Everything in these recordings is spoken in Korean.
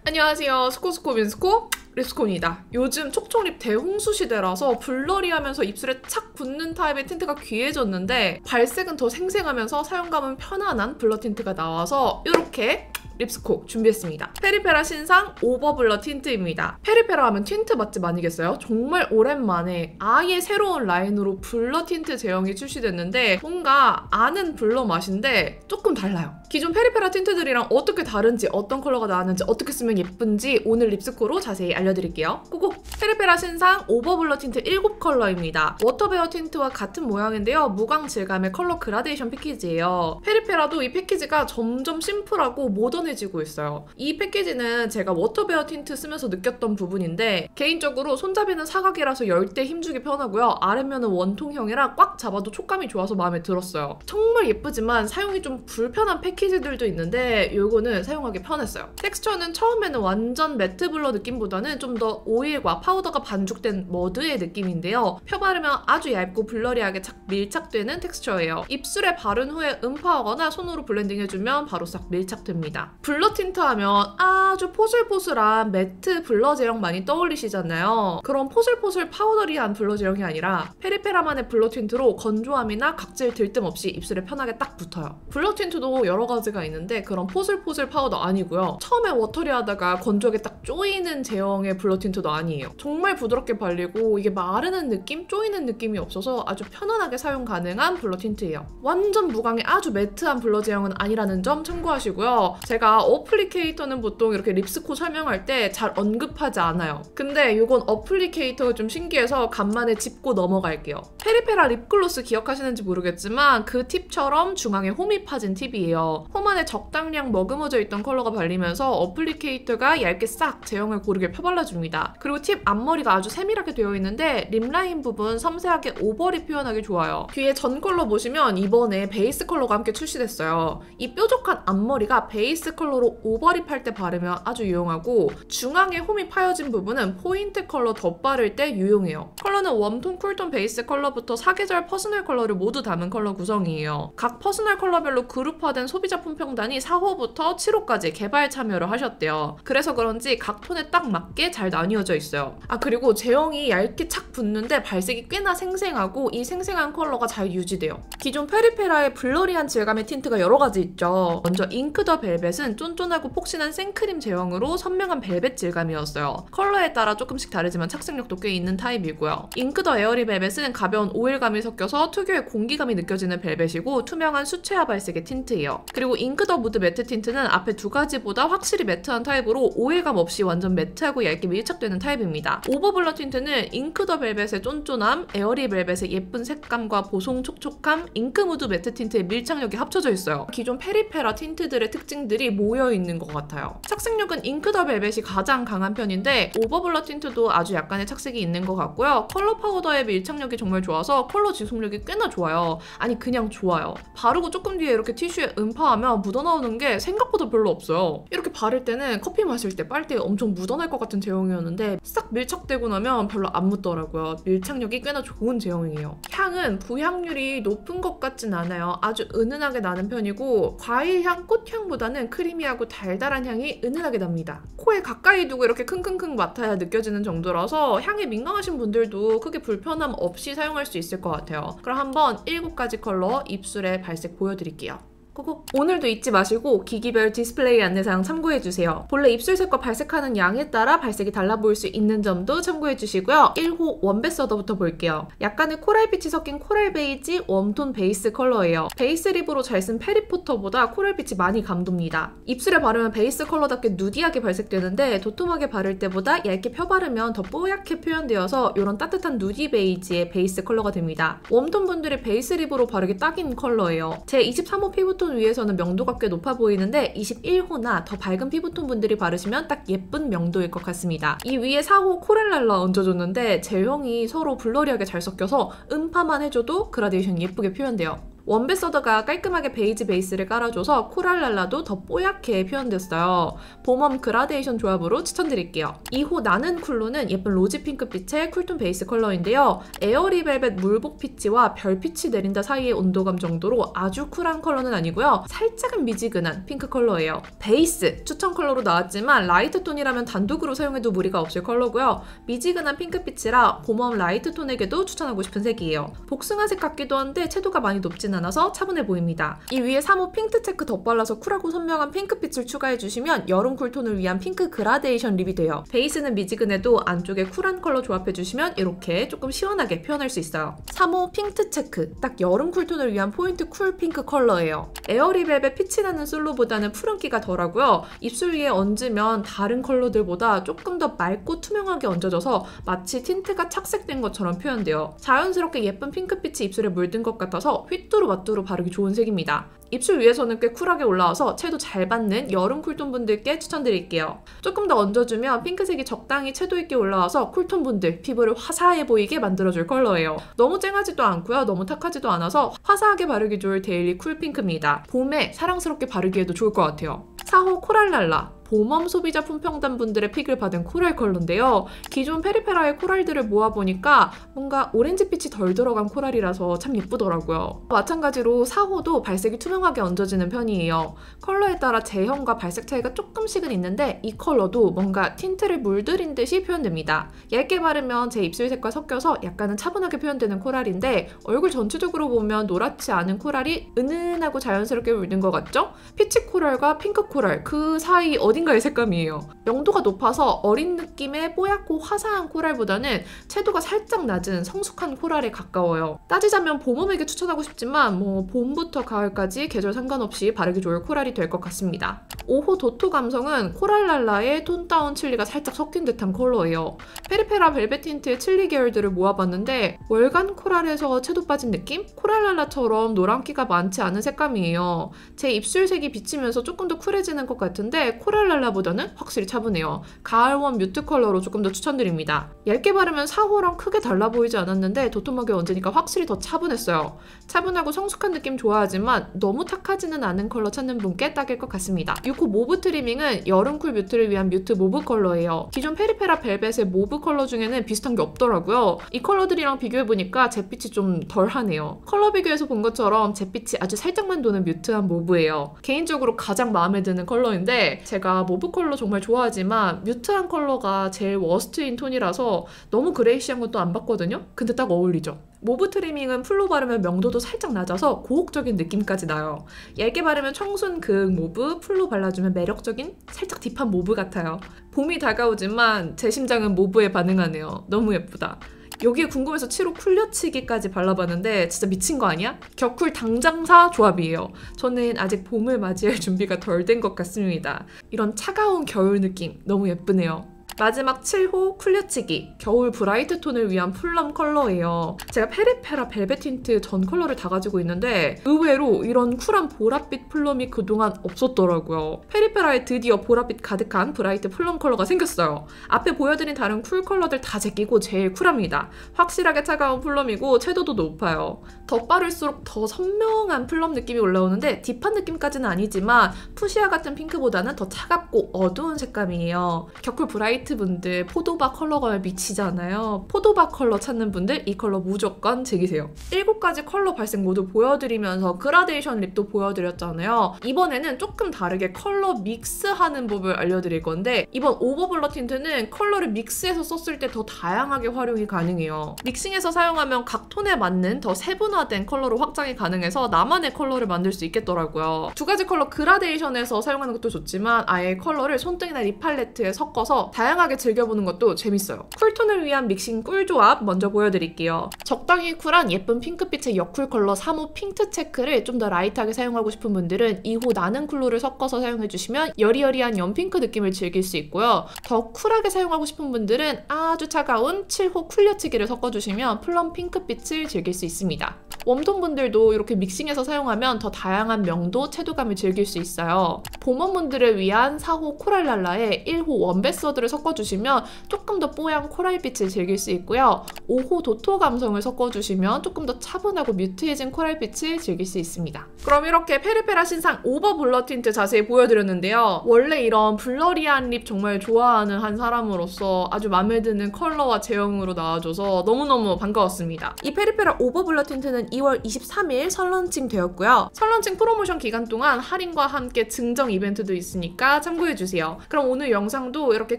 안녕하세요. 스코스코 민스코 립스코입니다. 요즘 촉촉립 대홍수 시대라서 블러리하면서 입술에 착 붙는 타입의 틴트가 귀해졌는데 발색은 더 생생하면서 사용감은 편안한 블러 틴트가 나와서 이렇게 립스코 준비했습니다. 페리페라 신상 오버 블러 틴트입니다. 페리페라 하면 틴트 맛집 아니겠어요? 정말 오랜만에 아예 새로운 라인으로 블러 틴트 제형이 출시됐는데 뭔가 아는 블러 맛인데 조금 달라요. 기존 페리페라 틴트들이랑 어떻게 다른지, 어떤 컬러가 나왔는지, 어떻게 쓰면 예쁜지 오늘 립스코로 자세히 알려드릴게요. 고고! 페리페라 신상 오버 블러 틴트 7컬러입니다. 워터베어 틴트와 같은 모양인데요. 무광 질감의 컬러 그라데이션 패키지예요. 페리페라도 이 패키지가 점점 심플하고 모던해지고 있어요. 이 패키지는 제가 워터베어 틴트 쓰면서 느꼈던 부분인데 개인적으로 손잡이는 사각이라서 열 때 힘주기 편하고요. 아랫면은 원통형이라 꽉 잡아도 촉감이 좋아서 마음에 들었어요. 정말 예쁘지만 사용이 좀 불편한 패키지들도 있는데 이거는 사용하기 편했어요. 텍스처는 처음에는 완전 매트 블러 느낌보다는 좀 더 오일과 파우더가 반죽된 머드의 느낌인데요. 펴바르면 아주 얇고 블러리하게 착 밀착되는 텍스처예요. 입술에 바른 후에 음파하거나 손으로 블렌딩해주면 바로 싹 밀착됩니다. 블러 틴트 하면 아주 포슬포슬한 매트 블러 제형 많이 떠올리시잖아요. 그런 포슬포슬 파우더리한 블러 제형이 아니라 페리페라만의 블러 틴트로 건조함이나 각질 들뜸 없이 입술에 편하게 딱 붙어요. 블러 틴트도 여러 가지가 있는데 그런 포슬포슬 파우더 아니고요. 처음에 워터리하다가 건조하게 딱 조이는 제형의 블러 틴트도 아니에요. 정말 부드럽게 발리고 이게 마르는 느낌, 조이는 느낌이 없어서 아주 편안하게 사용 가능한 블러 틴트예요. 완전 무광의 아주 매트한 블러 제형은 아니라는 점 참고하시고요. 제가 어플리케이터는 보통 이렇게 립스코 설명할 때 잘 언급하지 않아요. 근데 이건 어플리케이터가 좀 신기해서 간만에 짚고 넘어갈게요. 페리페라 립글로스 기억하시는지 모르겠지만 그 팁처럼 중앙에 홈이 파진 팁이에요. 홈 안에 적당량 머금어져 있던 컬러가 발리면서 어플리케이터가 얇게 싹 제형을 고르게 펴발라줍니다. 그리고 팁 앞머리가 아주 세밀하게 되어 있는데 립라인 부분 섬세하게 오버립 표현하기 좋아요. 뒤에 전 컬러 보시면 이번에 베이스 컬러가 함께 출시됐어요. 이 뾰족한 앞머리가 베이스 컬러로 오버립 할 때 바르면 아주 유용하고 중앙에 홈이 파여진 부분은 포인트 컬러 덧바를 때 유용해요. 컬러는 웜톤, 쿨톤, 베이스 컬러부터 사계절 퍼스널 컬러를 모두 담은 컬러 구성이에요. 각 퍼스널 컬러별로 그룹화된 소비자 품평단이 4호부터 7호까지 개발 참여를 하셨대요. 그래서 그런지 각 톤에 딱 맞게 잘 나뉘어져 있어요. 그리고 제형이 얇게 착 붙는데 발색이 꽤나 생생하고 이 생생한 컬러가 잘 유지돼요. 기존 페리페라의 블러리한 질감의 틴트가 여러 가지 있죠. 먼저 잉크 더 벨벳은 쫀쫀하고 폭신한 생크림 제형으로 선명한 벨벳 질감이었어요. 컬러에 따라 조금씩 다르지만 착색력도 꽤 있는 타입이고요. 잉크 더 에어리 벨벳은 가벼운 오일감이 섞여서 특유의 공기감이 느껴지는 벨벳이고 투명한 수채화 발색의 틴트예요. 그리고 잉크 더 무드 매트 틴트는 앞에 두 가지보다 확실히 매트한 타입으로 오일감 없이 완전 매트하고 얇게 밀착되는 타입입니다. 오버 블러 틴트는 잉크 더 벨벳의 쫀쫀함, 에어리 벨벳의 예쁜 색감과 보송 촉촉함, 잉크 무드 매트 틴트의 밀착력이 합쳐져 있어요. 기존 페리페라 틴트들의 특징들이 모여있는 것 같아요. 착색력은 잉크 더 벨벳이 가장 강한 편인데 오버 블러 틴트도 아주 약간의 착색이 있는 것 같고요. 컬러 파우더의 밀착력이 정말 좋아서 컬러 지속력이 꽤나 좋아요. 아니 그냥 좋아요. 바르고 조금 뒤에 이렇게 티슈에 음파하면 묻어나오는 게 생각보다 별로 없어요. 이렇게 바를 때는 커피 마실 때 빨대에 엄청 묻어날 것 같은 제형이었는데 싹 밀착되고 나면 별로 안 묻더라고요. 밀착력이 꽤나 좋은 제형이에요. 향은 부향률이 높은 것 같진 않아요. 아주 은은하게 나는 편이고 과일향, 꽃향보다는 크리미하고 달달한 향이 은은하게 납니다. 코에 가까이 두고 이렇게 킁킁킁 맡아야 느껴지는 정도라서 향에 민감하신 분들도 크게 불편함 없이 사용할 수 있을 것 같아요. 그럼 한번 7가지 컬러 입술에 발색 보여드릴게요. 고고. 오늘도 잊지 마시고 기기별 디스플레이 안내사항 참고해주세요. 본래 입술색과 발색하는 양에 따라 발색이 달라 보일 수 있는 점도 참고해주시고요. 1호 원베 서더부터 볼게요. 약간의 코랄빛이 섞인 코랄 베이지 웜톤 베이스 컬러예요. 베이스 립으로 잘 쓴 페리포터보다 코랄빛이 많이 감돕니다. 입술에 바르면 베이스 컬러답게 누디하게 발색되는데 도톰하게 바를 때보다 얇게 펴바르면 더 뽀얗게 표현되어서 이런 따뜻한 누디 베이지의 베이스 컬러가 됩니다. 웜톤 분들이 베이스 립으로 바르기 딱인 컬러예요. 제 23호 피부톤 위에서는 명도가 꽤 높아 보이는데 21호나 더 밝은 피부톤 분들이 바르시면 딱 예쁜 명도일 것 같습니다. 이 위에 4호 코렐랄라 얹어줬는데 제형이 서로 블러리하게 잘 섞여서 음파만 해줘도 그라데이션이 예쁘게 표현돼요. 원베서더가 깔끔하게 베이지 베이스를 깔아줘서 코랄랄라도 더 뽀얗게 표현됐어요. 봄웜 그라데이션 조합으로 추천드릴게요. 2호 나는 쿨루는 예쁜 로지 핑크빛의 쿨톤 베이스 컬러인데요. 에어리벨벳 물복 피치와 별빛이 내린다 사이의 온도감 정도로 아주 쿨한 컬러는 아니고요. 살짝은 미지근한 핑크 컬러예요. 베이스 추천 컬러로 나왔지만 라이트 톤이라면 단독으로 사용해도 무리가 없을 컬러고요. 미지근한 핑크빛이라 봄웜 라이트 톤에게도 추천하고 싶은 색이에요. 복숭아색 같기도 한데 채도가 많이 높진 않아서 차분해 보입니다. 이 위에 3호 핑트 체크 덧발라서 쿨하고 선명한 핑크빛을 추가해주시면 여름 쿨톤을 위한 핑크 그라데이션 립이 돼요. 베이스는 미지근해도 안쪽에 쿨한 컬러 조합해주시면 이렇게 조금 시원하게 표현할 수 있어요. 3호 핑트 체크, 딱 여름 쿨톤을 위한 포인트 쿨 핑크 컬러예요. 에어리벨벳 피치 나는 솔로보다는 푸른기가 덜하고요. 입술 위에 얹으면 다른 컬러들보다 조금 더 맑고 투명하게 얹어져서 마치 틴트가 착색된 것처럼 표현돼요. 자연스럽게 예쁜 핑크빛이 입술에 물든 것 같아서 휘뚜루마뚜루 바르기 좋은 색입니다. 입술 위에서는 꽤 쿨하게 올라와서 채도 잘 받는 여름 쿨톤 분들께 추천드릴게요. 조금 더 얹어주면 핑크색이 적당히 채도 있게 올라와서 쿨톤 분들 피부를 화사해 보이게 만들어줄 컬러예요. 너무 쨍하지도 않고요. 너무 탁하지도 않아서 화사하게 바르기 좋을 데일리 쿨 핑크입니다. 봄에 사랑스럽게 바르기에도 좋을 것 같아요. 4호 코랄랄라, 봄웜 소비자 품평단 분들의 픽을 받은 코랄 컬러인데요. 기존 페리페라의 코랄들을 모아보니까 뭔가 오렌지빛이 덜 들어간 코랄이라서 참 예쁘더라고요. 마찬가지로 4호도 발색이 투명하게 얹어지는 편이에요. 컬러에 따라 제형과 발색 차이가 조금씩은 있는데 이 컬러도 뭔가 틴트를 물들인 듯이 표현됩니다. 얇게 바르면 제 입술색과 섞여서 약간은 차분하게 표현되는 코랄인데 얼굴 전체적으로 보면 노랗지 않은 코랄이 은은하고 자연스럽게 물든 것 같죠? 피치 코랄과 핑크 코랄 그 사이 어딘가의 색감이에요. 명도가 높아서 어린 느낌의 뽀얗고 화사한 코랄보다는 채도가 살짝 낮은 성숙한 코랄에 가까워요. 따지자면 봄웜에게 추천하고 싶지만 봄부터 가을까지 계절 상관없이 바르기 좋을 코랄이 될 것 같습니다. 5호 도토 감성은 코랄랄라의 톤 다운 칠리가 살짝 섞인 듯한 컬러예요. 페리페라 벨벳 틴트의 칠리 계열들을 모아봤는데 월간 코랄에서 채도 빠진 느낌? 코랄랄라처럼 노란기가 많지 않은 색감이에요. 제 입술색이 비치면서 조금 더 쿨해지는 것 같은데 코랄랄라보다는 확실히 차분해요. 가을웜 뮤트 컬러로 조금 더 추천드립니다. 얇게 바르면 4호랑 크게 달라 보이지 않았는데 도톰하게 얹으니까 확실히 더 차분했어요. 차분하고 성숙한 느낌 좋아하지만 너무 탁하지는 않은 컬러 찾는 분께 딱일 것 같습니다. 6호 모브 트리밍은 여름 쿨 뮤트를 위한 뮤트 모브 컬러예요. 기존 페리페라 벨벳의 모브 컬러 중에는 비슷한 게 없더라고요. 이 컬러들이랑 비교해보니까 잿빛이 좀 덜하네요. 컬러 비교해서 본 것처럼 잿빛이 아주 살짝만 도는 뮤트한 모브예요. 개인적으로 가장 마음에 드는 컬러인데 제가 모브 컬러 정말 좋아하지만 뮤트한 컬러가 제일 워스트인 톤이라서 너무 그레이시한 것도 안 봤거든요? 근데 딱 어울리죠? 모브 트리밍은 풀로 바르면 명도도 살짝 낮아서 고혹적인 느낌까지 나요. 얇게 바르면 청순 그윽 모브, 풀로 발라주면 매력적인 살짝 딥한 모브 같아요. 봄이 다가오지만 제 심장은 모브에 반응하네요. 너무 예쁘다. 여기에 궁금해서 7호 쿨려치기까지 발라봤는데 진짜 미친 거 아니야? 격쿨 당장사 조합이에요. 저는 아직 봄을 맞이할 준비가 덜 된 것 같습니다. 이런 차가운 겨울 느낌 너무 예쁘네요. 마지막 7호 쿨려치기, 겨울 브라이트 톤을 위한 플럼 컬러예요. 제가 페리페라 벨벳 틴트 전 컬러를 다 가지고 있는데 의외로 이런 쿨한 보랏빛 플럼이 그동안 없었더라고요. 페리페라에 드디어 보랏빛 가득한 브라이트 플럼 컬러가 생겼어요. 앞에 보여드린 다른 쿨 컬러들 다 제끼고 제일 쿨합니다. 확실하게 차가운 플럼이고 채도도 높아요. 덧바를수록 더 선명한 플럼 느낌이 올라오는데 딥한 느낌까지는 아니지만 푸시아 같은 핑크보다는 더 차갑고 어두운 색감이에요. 격쿨 브라이트 분들 포도박 컬러가 미치잖아요. 포도박 컬러 찾는 분들 이 컬러 무조건 즐기세요. 7가지 컬러 발색 모두 보여드리면서 그라데이션 립도 보여드렸잖아요. 이번에는 조금 다르게 컬러 믹스하는 법을 알려드릴 건데 이번 오버블러 틴트는 컬러를 믹스해서 썼을 때 더 다양하게 활용이 가능해요. 믹싱해서 사용하면 각 톤에 맞는 더 세분화된 컬러로 확장이 가능해서 나만의 컬러를 만들 수 있겠더라고요. 2가지 컬러 그라데이션에서 사용하는 것도 좋지만 아예 컬러를 손등이나 립 팔레트에 섞어서 다양하게 즐겨보는 것도 재밌어요. 쿨톤을 위한 믹싱 꿀조합 먼저 보여드릴게요. 적당히 쿨한 예쁜 핑크빛의 여쿨 컬러 3호 핑트 체크를 좀 더 라이트하게 사용하고 싶은 분들은 2호 나는 쿨루를 섞어서 사용해주시면 여리여리한 연핑크 느낌을 즐길 수 있고요. 더 쿨하게 사용하고 싶은 분들은 아주 차가운 7호 쿨려치기를 섞어주시면 플럼 핑크빛을 즐길 수 있습니다. 웜톤 분들도 이렇게 믹싱해서 사용하면 더 다양한 명도, 채도감을 즐길 수 있어요. 봄웜분들을 위한 4호 코랄랄라에 1호 웜베서드를 섞어주시면 조금 더 뽀얀 코랄빛을 즐길 수 있고요. 5호 도토 감성을 섞어주시면 조금 더 차분하고 뮤트해진 코랄빛을 즐길 수 있습니다. 그럼 이렇게 페리페라 신상 오버 블러 틴트 자세히 보여드렸는데요. 원래 이런 블러리한 립 정말 좋아하는 한 사람으로서 아주 마음에 드는 컬러와 제형으로 나와줘서 너무너무 반가웠습니다. 이 페리페라 오버 블러 틴트는 2월 23일 설런칭 되었고요. 설런칭 프로모션 기간 동안 할인과 함께 증정 이벤트도 있으니까 참고해주세요. 그럼 오늘 영상도 이렇게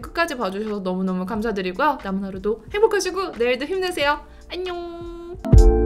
끝까지 봐주셔서 너무너무 감사드리고요. 남은 하루도 행복하시고 내일도 힘내세요. 안녕!